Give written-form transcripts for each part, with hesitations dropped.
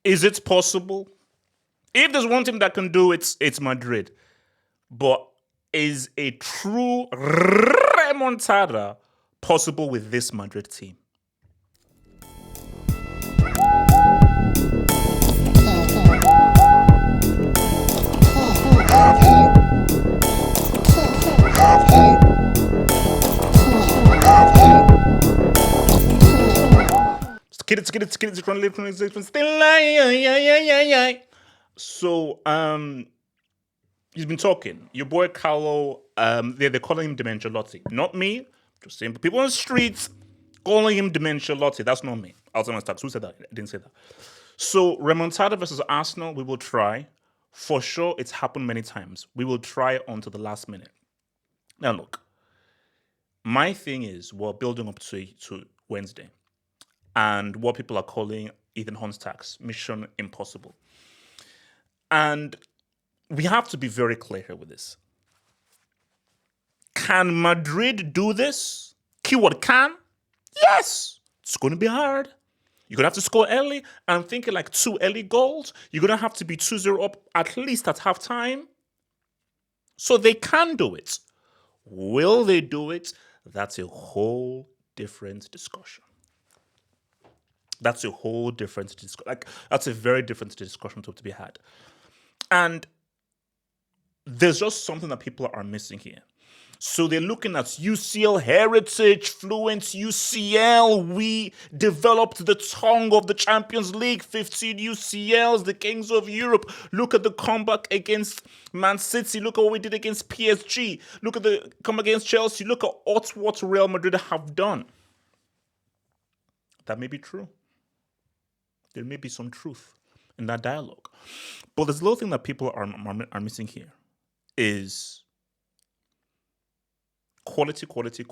Is it possible? If there's one team that can do it, it's Madrid. But is a true remontada possible with this Madrid team? So, he's been talking. Your boy Carlo, they're calling him Dementia-Lotti. Not me. Just saying, but people on the streets calling him Dementia-Lotti. That's not me. Alzheimer's tax. Who said that? I didn't say that. So, remontada versus Arsenal, we will try. For sure, it's happened many times. We will try until the last minute. Now, look, my thing is we're building up to Wednesday, and what people are calling Ethan Hunt's tax, Mission Impossible. And we have to be very clear here with this. Can Madrid do this? Keyword can? Yes. It's going to be hard. You're going to have to score early. I'm thinking like 2 early goals. You're going to have to be 2-0 up at least at halftime. So they can do it. Will they do it? That's a whole different discussion. That's a whole different discussion. Like, that's a very different discussion to be had. And there's just something that people are missing here. So they're looking at UCL heritage, fluent UCL. We developed the tongue of the Champions League, 15 UCLs, the kings of Europe. Look at the comeback against Man City. Look at what we did against PSG. Look at the comeback against Chelsea. Look at what Real Madrid have done. That may be true. There may be some truth in that dialogue. But there's a little thing that people are missing here is quality. Because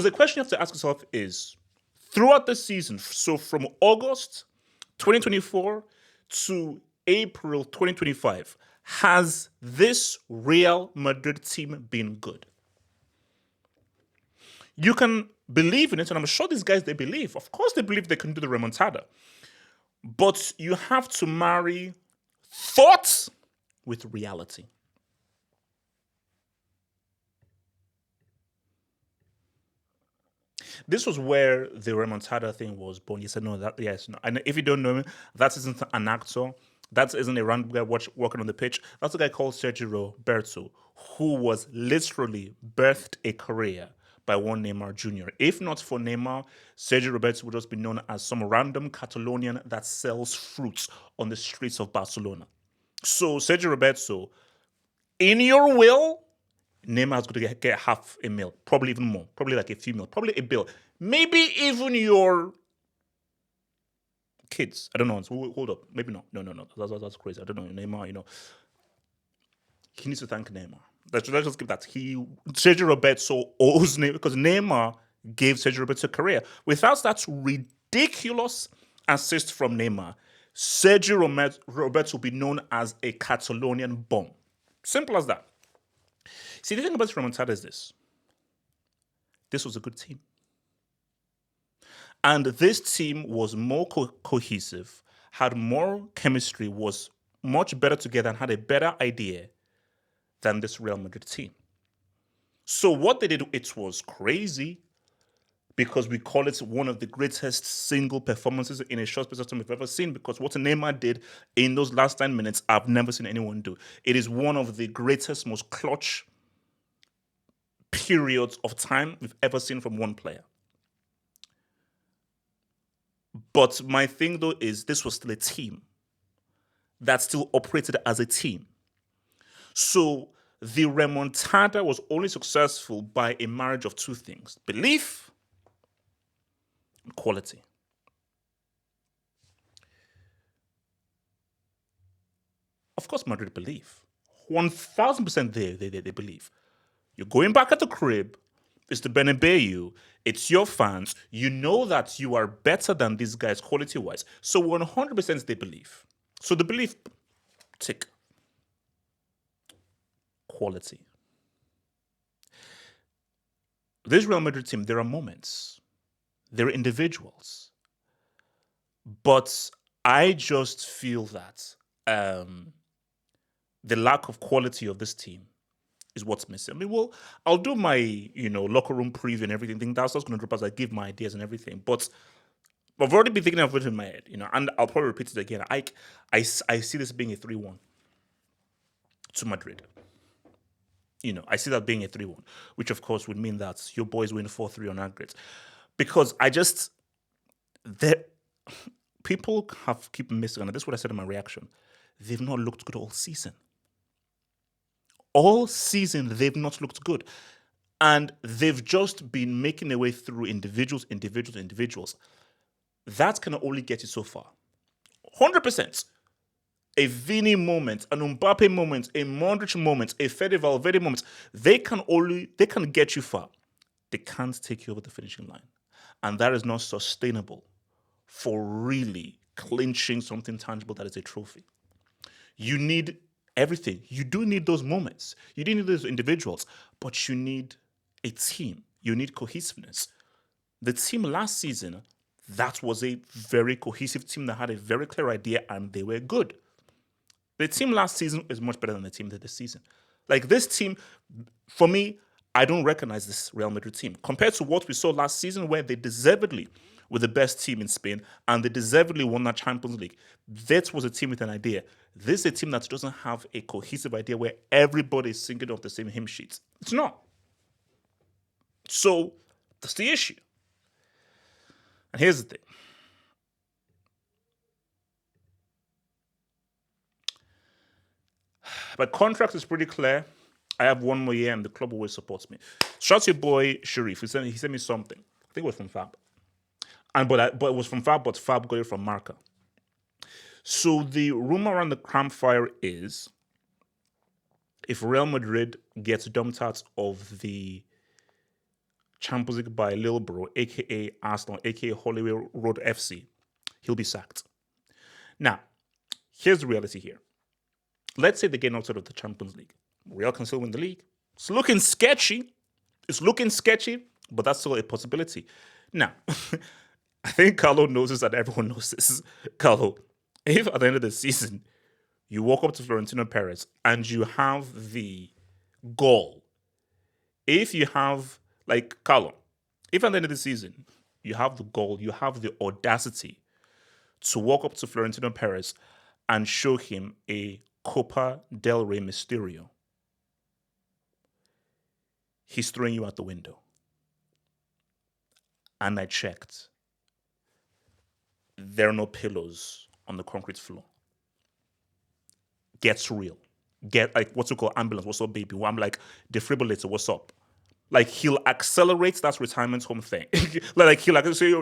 the question you have to ask yourself is, throughout the season, so from August 2024 to April 2025, has this Real Madrid team been good? You can believe in it, and I'm sure these guys, they believe. Of course they believe they can do the remontada. But you have to marry thought with reality. This was where the remontada thing was born. You said, no, that, yes, no. And if you don't know him, that isn't an actor. That isn't a random guy working on the pitch. That's a guy called Sergio Roberto, who was literally birthed a career by one Neymar Jr. If not for Neymar, Sergio Roberto would just be known as some random Catalonian that sells fruits on the streets of Barcelona. So Sergio Roberto, in your will, Neymar is going to get half a mil, probably even more, probably like a few mil, probably a bill, maybe even your kids. I don't know. Hold up, maybe not. No. That's crazy. I don't know. Neymar, he needs to thank Neymar. Let's just give that. Sergio Roberto owes Neymar because Neymar gave Sergio Roberto a career. Without that ridiculous assist from Neymar, Sergio Roberto will be known as a Catalonian bomb. Simple as that. See, the thing about remontada is this. This was a good team. And this team was more cohesive, had more chemistry, was much better together, and had a better idea than this Real Madrid team. So what they did, it was crazy because we call it one of the greatest single performances in a short space of time we've ever seen, because what Neymar did in those last 10 minutes, I've never seen anyone do. It is one of the greatest, most clutch periods of time we've ever seen from one player. But my thing, though, is this was still a team that still operated as a team. So the remontada was only successful by a marriage of two things: belief and quality. Of course, Madrid believe. 1,000% they believe. You're going back at the crib. It's the Bernabeu. It's your fans. You know that you are better than these guys quality-wise. So 100% they believe. So the belief, tick. Quality. This Real Madrid team, there are moments They're individuals. But I just feel that the lack of quality of this team is what's missing. I mean, well, I'll do my, locker room preview and everything. I think that's what's going to drop as I give my ideas and everything. But I've already been thinking of it in my head, and I'll probably repeat it again. I see this being a 3-1 to Madrid. I see that being a 3-1, which of course would mean that your boys win 4-3 on aggregate. Because people keep missing, and this is what I said in my reaction. They've not looked good all season. All season, they've not looked good. And they've just been making their way through individuals. That can only get you so far. 100%. A Vini moment, an Mbappe moment, a Modric moment, a Fede Valverde moment, they can get you far. They can't take you over the finishing line. And that is not sustainable for really clinching something tangible that is a trophy. You need everything. You do need those moments. You do need those individuals, but you need a team. You need cohesiveness. The team last season, that was a very cohesive team that had a very clear idea and they were good. The team last season is much better than the team this season. Like this team, for me, I don't recognize this Real Madrid team. Compared to what we saw last season where they deservedly were the best team in Spain and they deservedly won that Champions League. That was a team with an idea. This is a team that doesn't have a cohesive idea where everybody is singing off the same hymn sheets. It's not. So that's the issue. And here's the thing. My contract is pretty clear. I have 1 more year and the club always supports me. Shout out to your boy Sharif. He sent me something. I think it was from Fab. But it was from Fab, but Fab got it from Marca. So the rumor around the campfire is if Real Madrid gets dumped out of the Champions League by Lille Bro, aka Arsenal, aka Holloway Road FC, he'll be sacked. Now, here's the reality here. Let's say they get knocked out of the Champions League. Real can still win the league. It's looking sketchy, but that's still a possibility. Now, I think Carlo knows this and everyone knows this. Carlo, if at the end of the season you walk up to Florentino Perez and you have the goal, if you have, like Carlo, if at the end of the season you have the goal, you have the audacity to walk up to Florentino Perez and show him a Copa del Rey Mysterio, he's throwing you out the window. And I checked. There are no pillows on the concrete floor. Gets real. Get, like, what's it called? Ambulance, what's up, baby? I'm like, defibrillator, what's up? Like, he'll accelerate that retirement home thing. he'll say,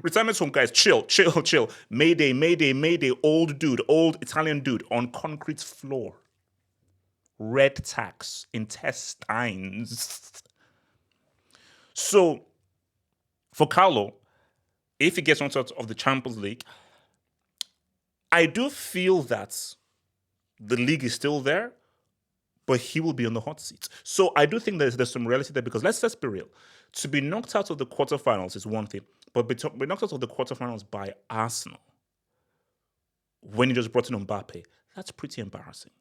retirement home, guys, chill. Mayday, old Italian dude on concrete floor. Red tax, intestines. So, for Carlo, if he gets on top of the Champions League, I do feel that the league is still there, but he will be on the hot seat. So I do think there's some reality there because let's be real. To be knocked out of the quarterfinals is one thing, but be knocked out of the quarterfinals by Arsenal when you just brought in Mbappe, that's pretty embarrassing.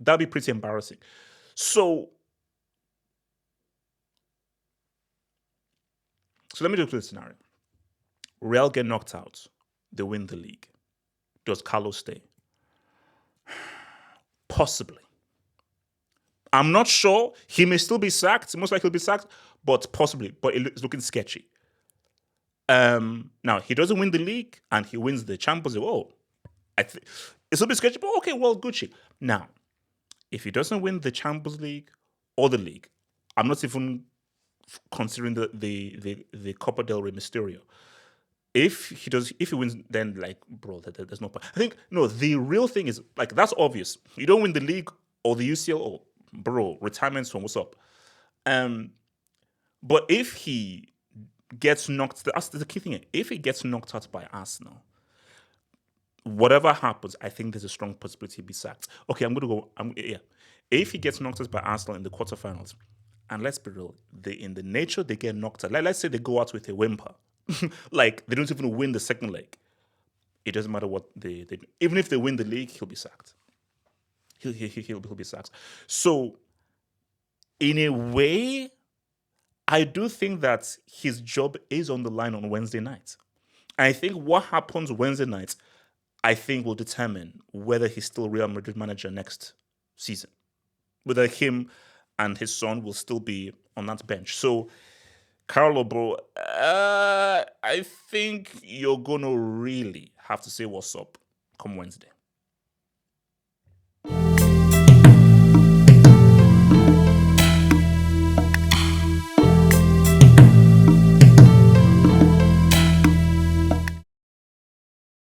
That'd be pretty embarrassing. So let me just put this scenario. Real get knocked out. They win the league. Does Carlos stay? Possibly. I'm not sure. He may still be sacked. Most likely he'll be sacked, but possibly. But it's looking sketchy. Now, he doesn't win the league and he wins the Champions League. Oh, it's a bit sketchy, but okay, well, Gucci. Now, if he doesn't win the Champions League or the league, I'm not even considering the Copa del Rey Mysterio. If he wins, then like, bro, there's no point. I think, no, the real thing is, like, that's obvious. You don't win the league or the UCL, oh, bro, retirement's home, what's up? But if he gets knocked, that's the key thing. If he gets knocked out by Arsenal, whatever happens, I think there's a strong possibility he'll be sacked. Okay, I'm going to go, If he gets knocked out by Arsenal in the quarterfinals, And let's be real, in the nature they get knocked out. Like, let's say they go out with a whimper, like they don't even win the second leg. It doesn't matter what they do. Even if they win the league, he'll be sacked. He'll be sacked. So, in a way, I do think that his job is on the line on Wednesday night. I think what happens Wednesday night, I think will determine whether he's still Real Madrid manager next season. Whether him and his son will still be on that bench. So, Carlo, bro, I think you're gonna really have to say what's up come Wednesday.